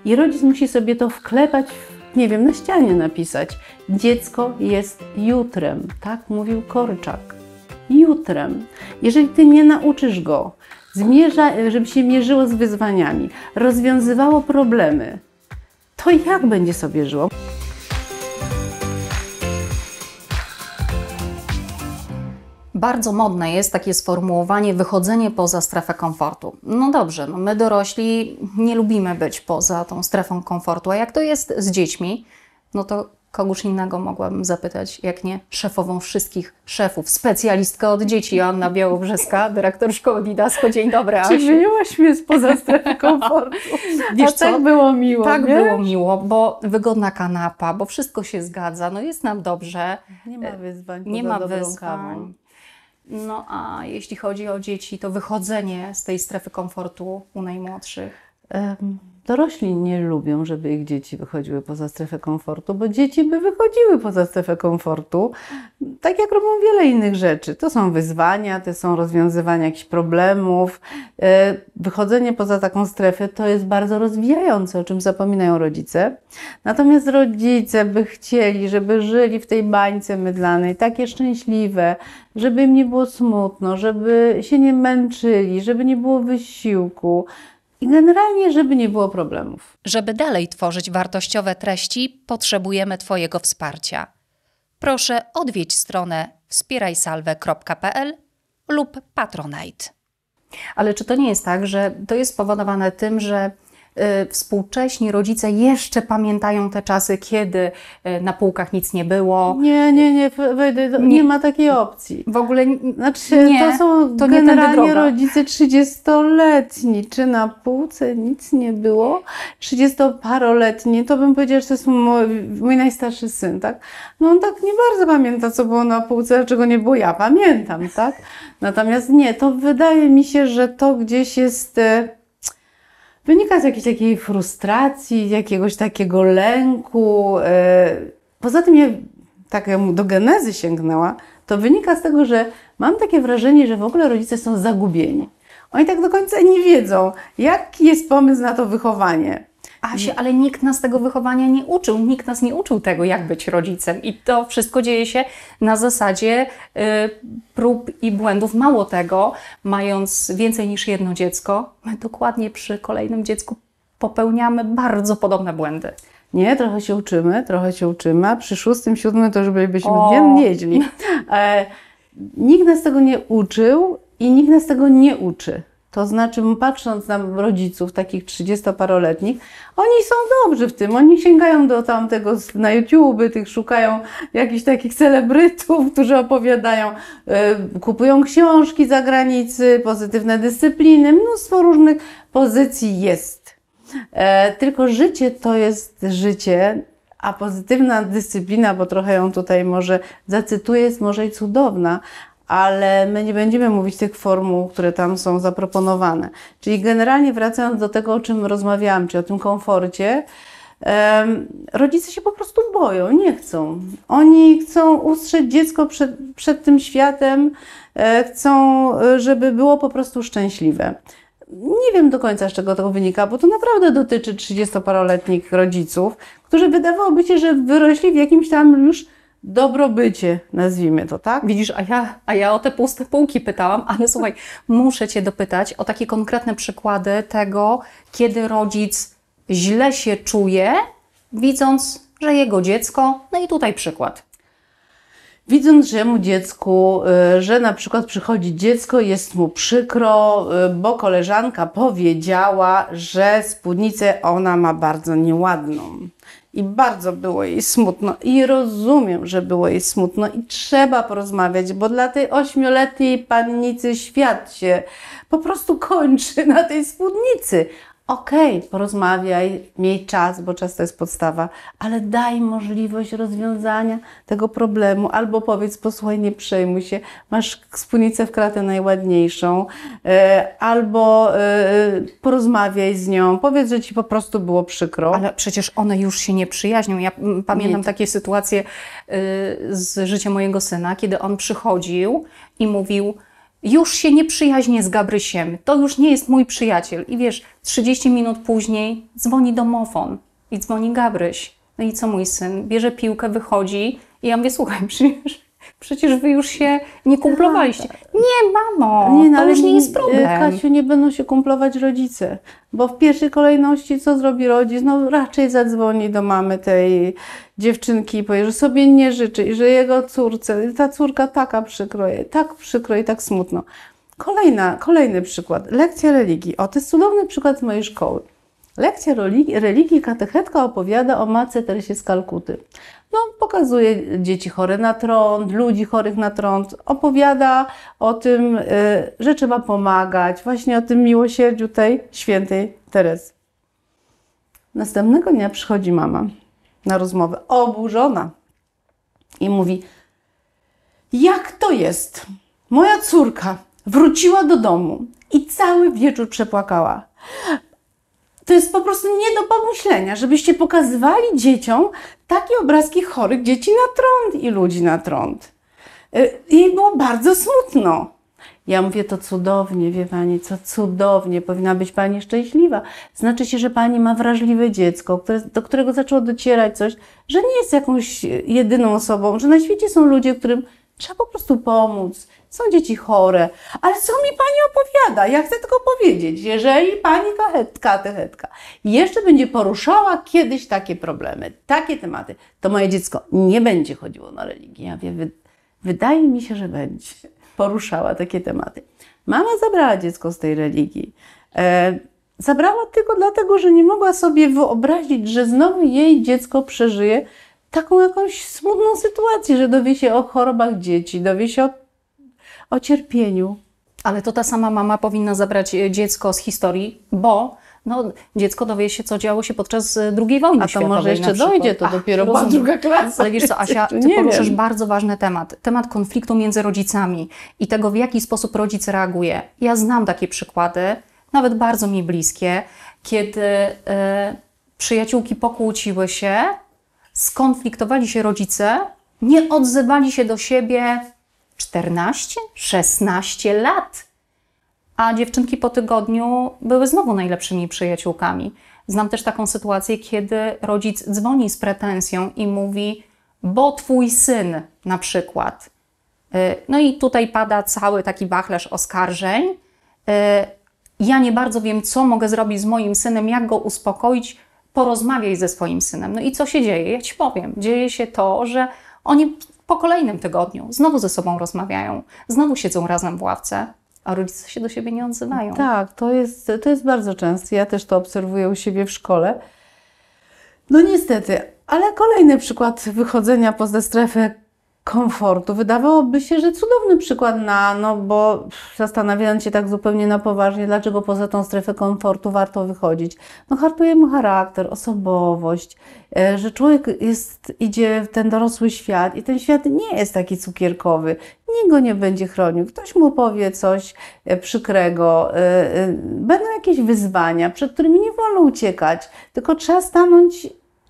I rodzic musi sobie to wklepać, nie wiem, na ścianie napisać. Dziecko jest jutrem, tak mówił Korczak. Jutrem. Jeżeli ty nie nauczysz go, żeby się mierzyło z wyzwaniami, rozwiązywało problemy, to jak będzie sobie żyło? Bardzo modne jest takie sformułowanie wychodzenie poza strefę komfortu. No dobrze, no my dorośli nie lubimy być poza tą strefą komfortu, a jak to jest z dziećmi, no to kogoś innego mogłabym zapytać, jak nie szefową wszystkich szefów, specjalistkę od dzieci, Joanna Białobrzeska, dyrektor szkoły Didasko. Dzień dobry, Asiu. Czy wyjęłaś mnie spoza strefy komfortu? Wiesz co? Tak było miło, Tak wiesz? było miło, bo wygodna kanapa, bo wszystko się zgadza, no jest nam dobrze. Nie ma wyzwań Nie poza ma dobrą wyzwań. kawą. No a jeśli chodzi o dzieci, to wychodzenie z tej strefy komfortu u najmłodszych. Dorośli nie lubią, żeby ich dzieci wychodziły poza strefę komfortu, bo dzieci by wychodziły poza strefę komfortu, tak jak robią wiele innych rzeczy. To są wyzwania, to są rozwiązywania jakichś problemów. Wychodzenie poza taką strefę to jest bardzo rozwijające, o czym zapominają rodzice. Natomiast rodzice by chcieli, żeby żyli w tej bańce mydlanej, takie szczęśliwe, żeby im nie było smutno, żeby się nie męczyli, żeby nie było wysiłku. I generalnie, żeby nie było problemów. Żeby dalej tworzyć wartościowe treści, potrzebujemy Twojego wsparcia. Proszę odwiedź stronę wspierajsalwę.pl lub Patronite. Ale czy to nie jest tak, że to jest spowodowane tym, że współcześni rodzice jeszcze pamiętają te czasy, kiedy na półkach nic nie było? Nie ma takiej opcji. W ogóle Znaczy, nie, to są to nie tędy generalnie droga. rodzice 30-letni. Czy na półce nic nie było? 30-paroletni, to bym powiedziała, że to jest mój najstarszy syn, tak? No on tak nie bardzo pamięta, co było na półce, czego nie było. Ja pamiętam, tak? Natomiast nie, to wydaje mi się, że to gdzieś jest... Wynika z jakiejś takiej frustracji, jakiegoś takiego lęku. Poza tym, jak tak do genezy sięgnęła, to wynika z tego, że mam takie wrażenie, że w ogóle rodzice są zagubieni. Oni tak do końca nie wiedzą, jaki jest pomysł na to wychowanie. Asia, ale nikt nas tego wychowania nie uczył. Nikt nas nie uczył tego, jak być rodzicem. I to wszystko dzieje się na zasadzie prób i błędów. Mało tego, mając więcej niż jedno dziecko, my dokładnie przy kolejnym dziecku popełniamy bardzo podobne błędy. Nie, trochę się uczymy, a przy 6., 7 to już bylibyśmy nieźli. Nikt nas tego nie uczył i nikt nas tego nie uczy. To znaczy, patrząc na rodziców, takich 30-paroletnich, oni są dobrzy w tym, oni sięgają do tamtego na YouTube, szukają jakichś takich celebrytów, którzy opowiadają, kupują książki za granicy, pozytywne dyscypliny, mnóstwo różnych pozycji jest. Tylko życie to jest życie, a pozytywna dyscyplina, bo trochę ją tutaj może zacytuję, jest może i cudowna, ale my nie będziemy mówić tych formuł, które tam są zaproponowane. Czyli generalnie wracając do tego, o czym rozmawiałam, czy o tym komforcie, rodzice się po prostu boją, nie chcą. Oni chcą ustrzec dziecko przed tym światem, chcą, żeby było po prostu szczęśliwe. Nie wiem do końca, z czego to wynika, bo to naprawdę dotyczy 30-paroletnich rodziców, którzy wydawałoby się, że wyrośli w jakimś tam już dobrobycie, nazwijmy to, tak? Widzisz, a ja o te puste półki pytałam, ale słuchaj, muszę Cię dopytać o takie konkretne przykłady tego, kiedy rodzic źle się czuje, widząc, że jego dziecko, no i tutaj przykład. Widząc, że mu dziecku, że na przykład przychodzi dziecko, jest mu przykro, bo koleżanka powiedziała, że spódnicę ona ma bardzo nieładną. I bardzo było jej smutno i rozumiem, że było jej smutno i trzeba porozmawiać, bo dla tej 8-letniej pannicy świat się po prostu kończy na tej spódnicy. Okej, porozmawiaj, miej czas, bo czas to jest podstawa, ale daj możliwość rozwiązania tego problemu. Albo powiedz, posłuchaj, nie przejmuj się, masz spódnicę w kratę najładniejszą, albo porozmawiaj z nią, powiedz, że ci po prostu było przykro. Ale przecież one już się nie przyjaźnią. Ja pamiętam takie sytuacje z życia mojego syna, kiedy on przychodził i mówił: już się nie przyjaźnię z Gabrysiem, to już nie jest mój przyjaciel. I wiesz, 30 minut później dzwoni domofon i dzwoni Gabryś. No i co mój syn? Bierze piłkę, wychodzi i ja mówię, słuchaj, przecież wy już się nie kumplowaliście. Nie, mamo, Nie, no, to ale już nie jest problem. Kasiu, nie będą się kumplować rodzice, bo w pierwszej kolejności co zrobi rodzic? No raczej zadzwoni do mamy tej dziewczynki i powie, że sobie nie życzy i że jego córce, ta córka tak przykro i tak smutno. Kolejny przykład, lekcja religii. O, to jest cudowny przykład z mojej szkoły. Lekcja religii katechetka opowiada o Matce Teresie z Kalkuty. No, pokazuje dzieci chore na trąd, ludzi chorych na trąd, opowiada o tym, że trzeba pomagać, właśnie o tym miłosierdziu tej świętej Teresy. Następnego dnia przychodzi mama na rozmowę, oburzona i mówi, jak to jest? Moja córka wróciła do domu i cały wieczór przepłakała. To jest po prostu nie do pomyślenia, żebyście pokazywali dzieciom takie obrazki chorych dzieci na trąd i ludzi na trąd. Jej było bardzo smutno. Ja mówię, to cudownie, wie pani, co cudownie, powinna być pani szczęśliwa. Znaczy się, że pani ma wrażliwe dziecko, do którego zaczęło docierać coś, że nie jest jakąś jedyną osobą, że na świecie są ludzie, którym trzeba po prostu pomóc. Są dzieci chore, ale co mi pani opowiada? Ja chcę tylko powiedzieć, jeżeli pani katechetka jeszcze będzie poruszała kiedyś takie problemy, takie tematy, to moje dziecko nie będzie chodziło na religię. Ja wiem, wydaje mi się, że będzie poruszała takie tematy. Mama zabrała dziecko z tej religii. Zabrała tylko dlatego, że nie mogła sobie wyobrazić, że znowu jej dziecko przeżyje taką jakąś smutną sytuację, że dowie się o chorobach dzieci, dowie się o cierpieniu. Ale to ta sama mama powinna zabrać dziecko z historii, bo dziecko dowie się, co działo się podczas II wojny światowej. A to może jeszcze dojdzie, to dopiero była druga klasa. Ale wiesz co, Asia, ty poruszasz bardzo ważny temat. Temat konfliktu między rodzicami i tego, w jaki sposób rodzic reaguje. Ja znam takie przykłady, nawet bardzo mi bliskie, kiedy przyjaciółki pokłóciły się, skonfliktowali się rodzice, nie odzywali się do siebie 14, 16 lat. A dziewczynki po tygodniu były znowu najlepszymi przyjaciółkami. Znam też taką sytuację, kiedy rodzic dzwoni z pretensją i mówi, bo twój syn na przykład. No i tutaj pada cały taki wachlarz oskarżeń. Ja nie bardzo wiem, co mogę zrobić z moim synem, jak go uspokoić, porozmawiaj ze swoim synem. No i co się dzieje? Ja ci powiem. Dzieje się to, że oni po kolejnym tygodniu znowu ze sobą rozmawiają, znowu siedzą razem w ławce, a rodzice się do siebie nie odzywają. Tak, to jest bardzo częste. Ja też to obserwuję u siebie w szkole. No niestety, ale kolejny przykład wychodzenia poza strefę komfortu. Wydawałoby się, że cudowny przykład bo zastanawiając się tak zupełnie na poważnie, dlaczego poza tą strefę komfortu warto wychodzić. Hartuje mu charakter, osobowość, że człowiek idzie w ten dorosły świat i ten świat nie jest taki cukierkowy. Nikt go nie będzie chronił. Ktoś mu powie coś przykrego. Będą jakieś wyzwania, przed którymi nie wolno uciekać, tylko trzeba stanąć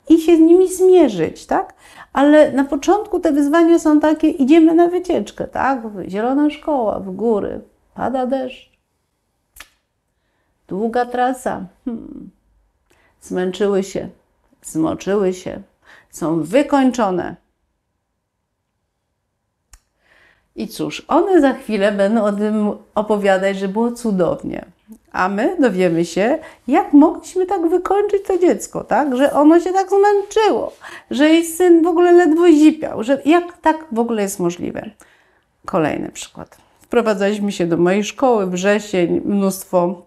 i się z nimi zmierzyć, tak? Ale na początku te wyzwania są takie, idziemy na wycieczkę, tak? Zielona szkoła, w góry, pada deszcz, długa trasa. Zmęczyły się, zmoczyły się, są wykończone. I cóż, one za chwilę będą o tym opowiadać, że było cudownie. A my dowiemy się, jak mogliśmy tak wykończyć to dziecko, tak? Że ono się tak zmęczyło, że jej syn w ogóle ledwo zipiał, że jak tak w ogóle jest możliwe. Kolejny przykład. Wprowadzaliśmy się do mojej szkoły, wrzesień, mnóstwo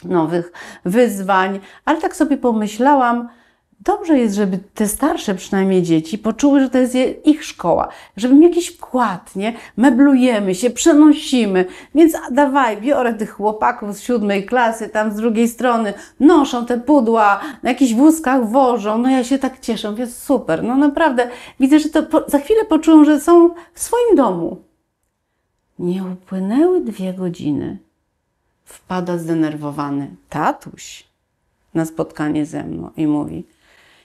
nowych wyzwań, ale tak sobie pomyślałam, dobrze jest, żeby te starsze przynajmniej dzieci poczuły, że to jest ich szkoła, żeby mieli jakiś wkład, nie? Meblujemy się, przenosimy, więc dawaj, biorę tych chłopaków z 7. klasy, tam z drugiej strony, noszą te pudła, na jakichś wózkach wożą, ja się tak cieszę, jest super, naprawdę, widzę, że to za chwilę poczują, że są w swoim domu. Nie upłynęły 2 godziny, wpada zdenerwowany tatuś na spotkanie ze mną i mówi,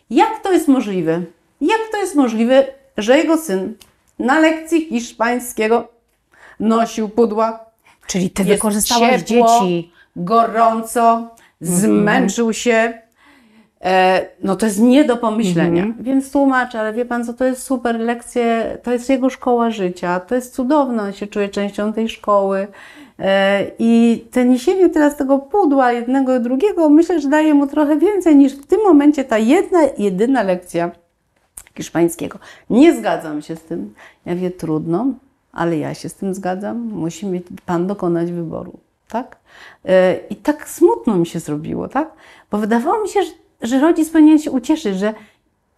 jak to jest możliwe? Jak to jest możliwe, że jego syn na lekcji hiszpańskiego nosił pudła, Czyli ty Jest wykorzystałaś ciepło, dzieci. gorąco, zmęczył się. No to jest nie do pomyślenia. Więc tłumaczę, ale wie pan co, to jest super lekcje, to jest jego szkoła życia, to jest cudowne, on się czuje częścią tej szkoły. I te niesienie teraz tego pudła jednego i drugiego, myślę, że daje mu trochę więcej niż w tym momencie ta jedyna lekcja hiszpańskiego. Nie zgadzam się z tym. Ja wiem, trudno, ale ja się z tym zgadzam. Musi pan dokonać wyboru, tak? I tak smutno mi się zrobiło, tak? Bo wydawało mi się, że rodzic powinien się ucieszyć, że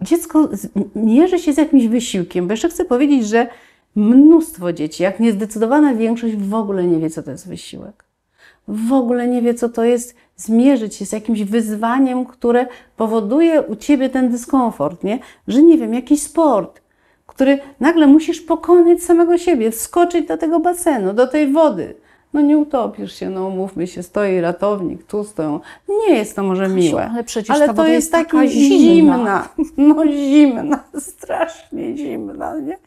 dziecko mierzy się z jakimś wysiłkiem. Bo jeszcze chcę powiedzieć, że mnóstwo dzieci, jak nie zdecydowana większość, w ogóle nie wie, co to jest wysiłek. W ogóle nie wie, co to jest zmierzyć się z jakimś wyzwaniem, które powoduje u ciebie ten dyskomfort, nie? Że nie wiem, jakiś sport, który nagle musisz pokonać samego siebie, wskoczyć do tego basenu, do tej wody. No nie utopisz się, no umówmy się, stoi ratownik, tu stoją. Nie jest to może miłe, ale przecież ale ta to woda jest jest taka taka zimna. zimna. No zimna, strasznie zimna, nie?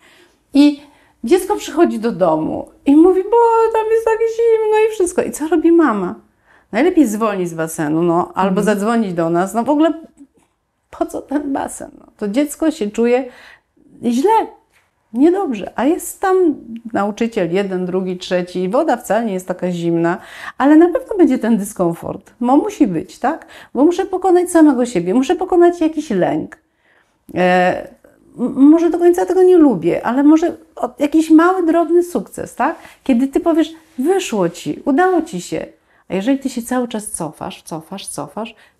I dziecko przychodzi do domu i mówi, bo tam jest tak zimno i wszystko. I co robi mama? Najlepiej zwolnić z basenu, no, albo zadzwonić do nas. No w ogóle po co ten basen? No, to dziecko się czuje źle, niedobrze, a jest tam nauczyciel, jeden, drugi, trzeci i woda wcale nie jest taka zimna, ale na pewno będzie ten dyskomfort, bo musi być, tak? Bo muszę pokonać samego siebie, muszę pokonać jakiś lęk. Może do końca tego nie lubię, ale może jakiś mały, drobny sukces, tak? Kiedy ty powiesz, wyszło ci, udało ci się. A jeżeli ty się cały czas cofasz,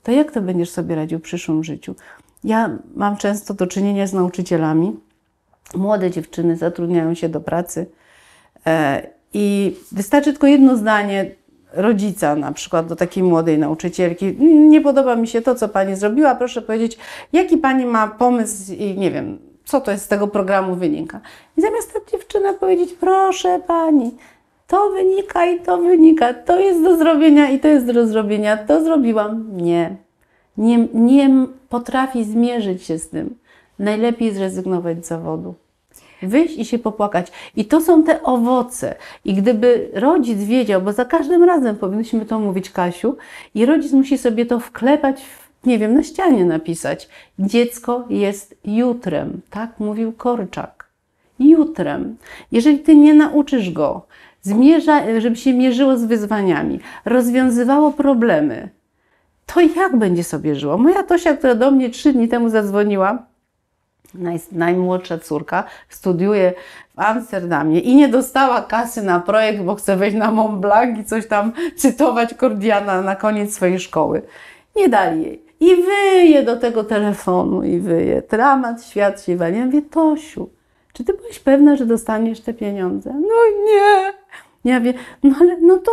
to jak to będziesz sobie radził w przyszłym życiu? Ja mam często do czynienia z nauczycielami. Młode dziewczyny zatrudniają się do pracy i wystarczy tylko jedno zdanie rodzica, na przykład do takiej młodej nauczycielki. Nie podoba mi się to, co pani zrobiła, proszę powiedzieć, jaki pani ma pomysł i nie wiem, co to jest z tego programu wynika. I zamiast ta dziewczyna powiedzieć, proszę pani, to wynika i to wynika, to jest do zrobienia i to jest do zrobienia, to zrobiłam. Nie potrafi zmierzyć się z tym. Najlepiej zrezygnować z zawodu. Wyjść i się popłakać. I to są te owoce. I gdyby rodzic wiedział, bo za każdym razem powinniśmy to mówić, Kasiu, i rodzic musi sobie to wklepać, nie wiem, na ścianie napisać. Dziecko jest jutrem. Tak mówił Korczak. Jutrem. Jeżeli ty nie nauczysz go, żeby się mierzyło z wyzwaniami, rozwiązywało problemy, to jak będzie sobie żyło? Moja Tosia, która do mnie 3 dni temu zadzwoniła, najmłodsza córka, studiuje w Amsterdamie i nie dostała kasy na projekt, bo chce wejść na Mont Blanc i coś tam cytować Kordiana na koniec swojej szkoły. Nie dali jej. I wyje do tego telefonu i wyje. Dramat, świat się wali. Ja mówię, Tosiu, czy ty byłaś pewna, że dostaniesz te pieniądze? No nie. Ja mówię, no ale no to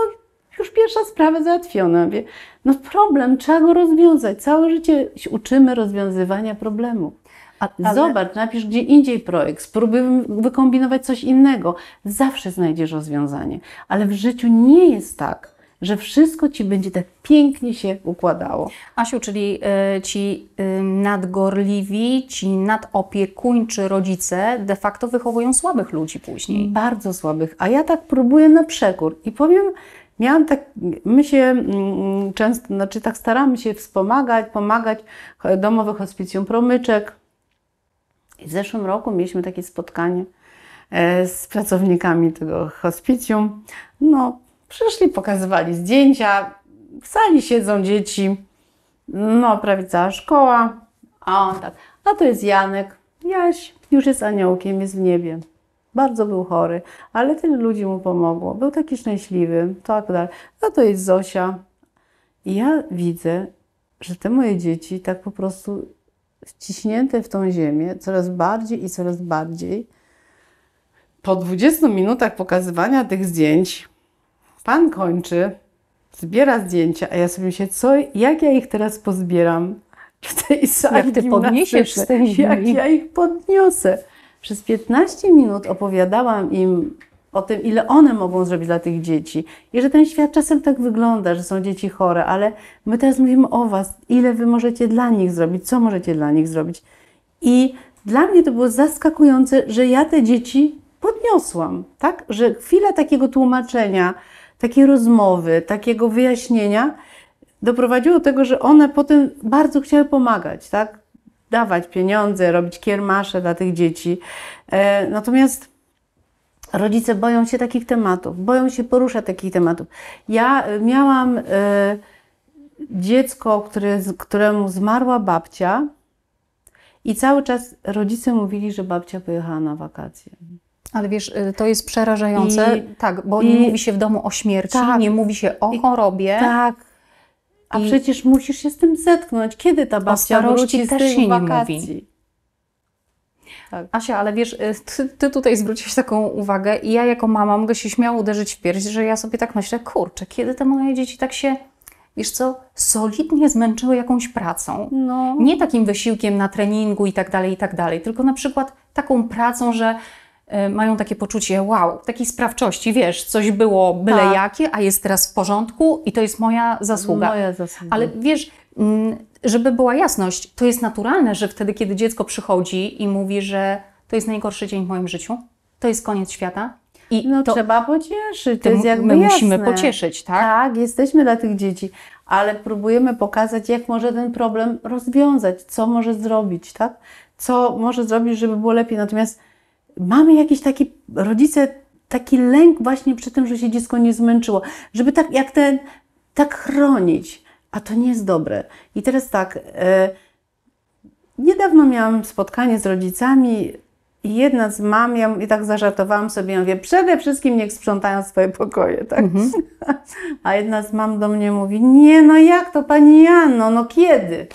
już pierwsza sprawa załatwiona. Ja mówię, no problem, trzeba go rozwiązać. Całe życie się uczymy rozwiązywania problemu. Zobacz, napisz gdzie indziej projekt, spróbuj wykombinować coś innego. Zawsze znajdziesz rozwiązanie. Ale w życiu nie jest tak, że wszystko ci będzie tak pięknie się układało. Asiu, czyli ci nadgorliwi, ci nadopiekuńczy rodzice de facto wychowują słabych ludzi później. Bardzo słabych. A ja tak próbuję na przekór. I powiem, my się często, tak staramy się pomagać Domowe Hospicjum Promyczek. I w zeszłym roku mieliśmy takie spotkanie z pracownikami tego hospicjum. No, przyszli, pokazywali zdjęcia, w sali siedzą dzieci, no prawie cała szkoła. A on tak, a to jest Janek, Jaś już jest aniołkiem, jest w niebie. Bardzo był chory, ale tyle ludzi mu pomogło, był taki szczęśliwy, tak dalej. A to jest Zosia. I ja widzę, że te moje dzieci tak po prostu wciśnięte w tą ziemię coraz bardziej i coraz bardziej. Po 20 minutach pokazywania tych zdjęć pan kończy, zbiera zdjęcia, a ja sobie myślę, jak ja ich teraz pozbieram w tej sali. Jak ty podniesiesz z tej ziemi. Jak ja ich podniosę. Przez 15 minut opowiadałam im o tym, ile one mogą zrobić dla tych dzieci. I że ten świat czasem tak wygląda, że są dzieci chore, ale my teraz mówimy o was, ile wy możecie dla nich zrobić, co możecie dla nich zrobić. I dla mnie to było zaskakujące, że ja te dzieci podniosłam, tak? Że chwila takiego tłumaczenia, takiej rozmowy, takiego wyjaśnienia doprowadziło do tego, że one potem bardzo chciały pomagać, tak? Dawać pieniądze, robić kiermasze dla tych dzieci. Natomiast rodzice boją się takich tematów, boją się poruszać takich tematów. Ja miałam dziecko, któremu zmarła babcia i cały czas rodzice mówili, że babcia pojechała na wakacje. Ale wiesz, to jest przerażające, tak, bo nie mówi się w domu o śmierci, tak, nie mówi się o chorobie. Tak. A przecież musisz się z tym zetknąć. Kiedy ta babcia wróci z też tych się nie wakacji? mówi. Tak. Asia, ale wiesz, ty tutaj zwróciłeś taką uwagę i ja jako mama mogę się śmiało uderzyć w pierś, że ja sobie tak myślę, kurczę, kiedy te moje dzieci tak się, wiesz co, solidnie zmęczyły jakąś pracą. No. Nie takim wysiłkiem na treningu i tak dalej, tylko na przykład taką pracą, że mają takie poczucie, wow, takiej sprawczości, wiesz, coś było byle Tak. jakie, a jest teraz w porządku i to jest moja zasługa. Moja zasługa. Ale wiesz, żeby była jasność, to jest naturalne, że wtedy, kiedy dziecko przychodzi i mówi, że to jest najgorszy dzień w moim życiu, to jest koniec świata. I No to trzeba pocieszyć, to jest jakby my musimy jasne. pocieszyć, tak? Tak, jesteśmy dla tych dzieci, ale próbujemy pokazać, jak może ten problem rozwiązać, co może zrobić, tak? Co może zrobić, żeby było lepiej. Natomiast mamy jakiś taki, rodzice, taki lęk właśnie przed tym, że się dziecko nie zmęczyło, żeby tak jak tak chronić, a to nie jest dobre. I teraz tak, niedawno miałam spotkanie z rodzicami i jedna z mam, i tak zażartowałam sobie, ja mówię, przede wszystkim niech sprzątają swoje pokoje, tak? A jedna z mam do mnie mówi, nie, no jak to Pani Janno, no kiedy?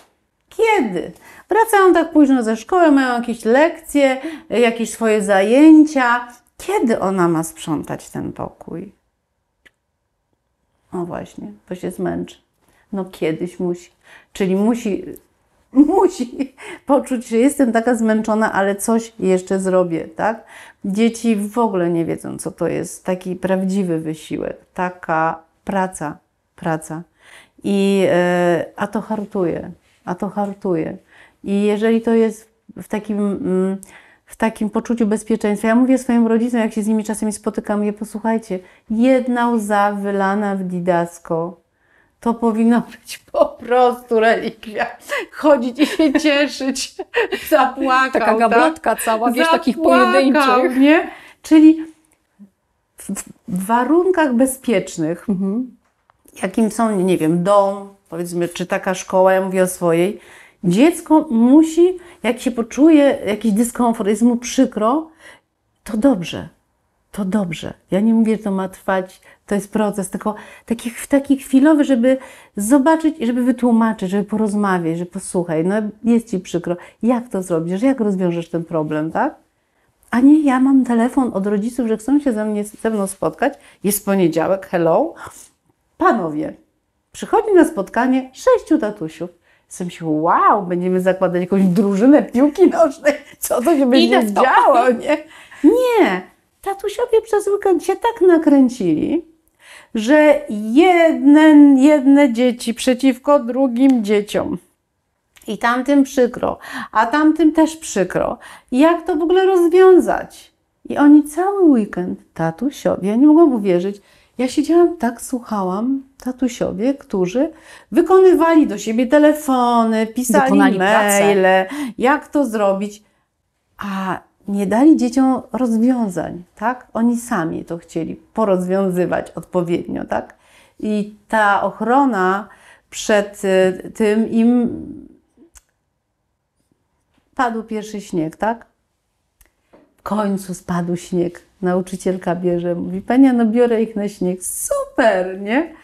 Kiedy? Wracają tak późno ze szkoły, mają jakieś lekcje, jakieś swoje zajęcia. Kiedy ona ma sprzątać ten pokój? O właśnie, to się zmęczy. No kiedyś musi. Czyli musi poczuć, że jestem taka zmęczona, ale coś jeszcze zrobię, tak? Dzieci w ogóle nie wiedzą, co to jest taki prawdziwy wysiłek, taka praca. A to hartuje. I jeżeli to jest w takim poczuciu bezpieczeństwa, ja mówię swoim rodzicom, jak się z nimi czasami spotykam, mówię, posłuchajcie, jedna łza wylana w Didasko, to powinno być po prostu relikwia. Chodzić i się cieszyć. Zapłakał. Taka gablotka cała, wiesz, takich pojedynczych. Nie? Czyli w warunkach bezpiecznych, jakim są, nie wiem, dom, powiedzmy, czy taka szkoła, ja mówię o swojej, dziecko musi, jak się poczuje jakiś dyskomfort, jest mu przykro, to dobrze. To dobrze. Ja nie mówię, że to ma trwać, to jest proces, tylko taki chwilowy, żeby zobaczyć i żeby wytłumaczyć, żeby porozmawiać, że posłuchaj, no jest Ci przykro, jak to zrobisz, jak rozwiążesz ten problem, tak? A nie, ja mam telefon od rodziców, że chcą się ze mną spotkać, jest poniedziałek, hello, panowie, przychodzi na spotkanie 6 tatusiów. Jestem się, wow, będziemy zakładać jakąś drużynę piłki nożnej, co to się będzie działo, nie? Nie, tatusiowie przez weekend się tak nakręcili, że jedne dzieci przeciwko drugim dzieciom. I tamtym przykro, a tamtym też przykro. Jak to w ogóle rozwiązać? I oni cały weekend, tatusiowie, ja nie mogłam uwierzyć, ja siedziałam, tak słuchałam, tatusiowie, którzy wykonywali do siebie telefony, pisali maile, jak to zrobić, a nie dali dzieciom rozwiązań, tak? Oni sami to chcieli porozwiązywać odpowiednio, tak? I ta ochrona przed tym im padł pierwszy śnieg, tak? W końcu spadł śnieg. Nauczycielka bierze, mówi, Pani, no biorę ich na śnieg. Super, nie?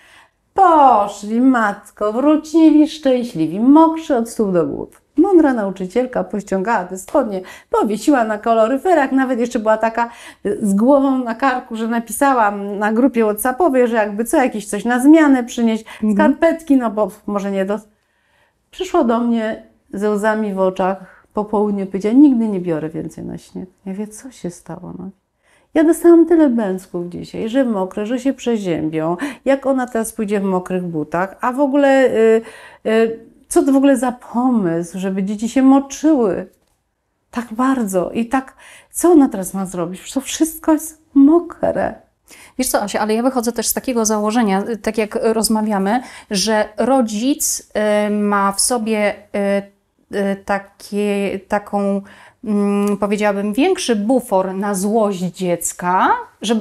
Poszli, matko, wrócili szczęśliwi, mokrzy od stóp do głów. Mądra nauczycielka pościągała te spodnie, powiesiła na koloryferach, nawet jeszcze była taka z głową na karku, że napisałam na grupie WhatsAppowej, że jakby co, jakieś coś na zmianę przynieść, skarpetki, no bo może nie do... Przyszła do mnie ze łzami w oczach, po południu powiedziała, nigdy nie biorę więcej na śnieg. Ja wiem, co się stało, no. Ja dostałam tyle bęcków dzisiaj, że mokre, że się przeziębią, jak ona teraz pójdzie w mokrych butach, a w ogóle, co to w ogóle za pomysł, żeby dzieci się moczyły tak bardzo i tak, co ona teraz ma zrobić? Przecież to wszystko jest mokre, Wiesz co, Asia, ale ja wychodzę też z takiego założenia, tak jak rozmawiamy, że rodzic ma w sobie taką, powiedziałabym, większy bufor na złość dziecka, że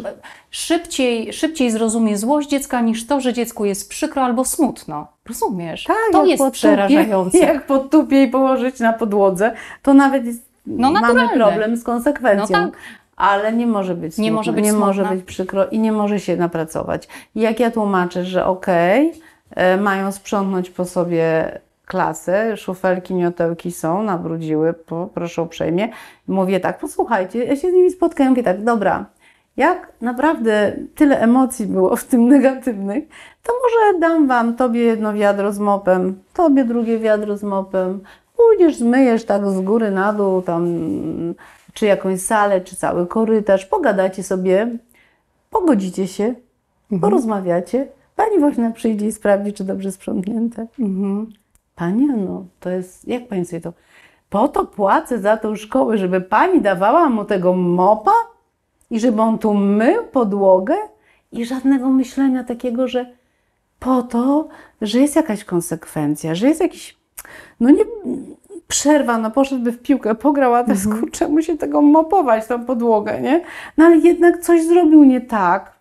szybciej zrozumie złość dziecka niż to, że dziecku jest przykro albo smutno. Rozumiesz? Tak, to jest przerażające. Jak podtupie i położyć na podłodze, to nawet jest, mamy naturalne. problem z konsekwencją. No tak. Ale nie może być smutno, nie może być przykro i nie może się napracować. I jak ja tłumaczę, że mają sprzątnąć po sobie klasę, szufelki, miotełki są, nabrudziły, proszę uprzejmie. Mówię tak, posłuchajcie, ja się z nimi spotkałem, mówię tak, dobra, jak naprawdę tyle emocji było w tym negatywnych, to może dam wam, tobie jedno wiadro z mopem, tobie drugie wiadro z mopem, pójdziesz, zmyjesz tak z góry na dół, tam, czy jakąś salę, czy cały korytarz, pogadacie sobie, pogodzicie się, porozmawiacie, pani woźna przyjdzie i sprawdzi, czy dobrze sprzątnięte. Panie, no to jest, jak pani sobie to, po to płacę za tą szkołę, żeby pani dawała mu tego mopa i żeby on tu mył podłogę i żadnego myślenia takiego, że po to, że jest jakaś konsekwencja, że jest jakiś, no nie, przerwa, no poszedłby w piłkę, pograł, a teraz kurczę, musi tego mopować, tą podłogę, nie? No ale jednak coś zrobił nie tak.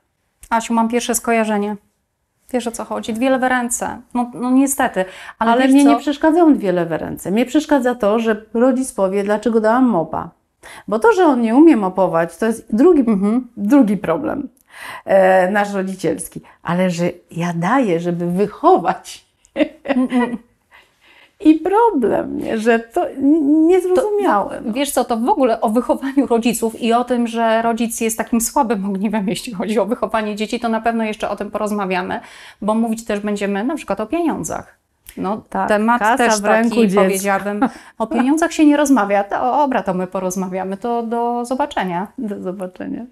Asiu, mam pierwsze skojarzenie. Wiesz, o co chodzi? Dwie lewe ręce. No niestety. Ale wiesz mnie co? nie przeszkadzają dwie lewe ręce. Mnie przeszkadza to, że rodzic powie, dlaczego dałam mopa. Bo to, że on nie umie mopować, to jest drugi problem nasz rodzicielski. Ale że ja daję, żeby wychować. I problem, nie? Że to nie zrozumiałem. Wiesz co, to w ogóle o wychowaniu rodziców i o tym, że rodzic jest takim słabym ogniwem, jeśli chodzi o wychowanie dzieci, to na pewno jeszcze o tym porozmawiamy, bo mówić też będziemy na przykład o pieniądzach. No, Tak, temat kasa też w ręku taki, dziecka. powiedziałabym, o pieniądzach się nie rozmawia. Dobra, to my porozmawiamy, to do zobaczenia. Do zobaczenia.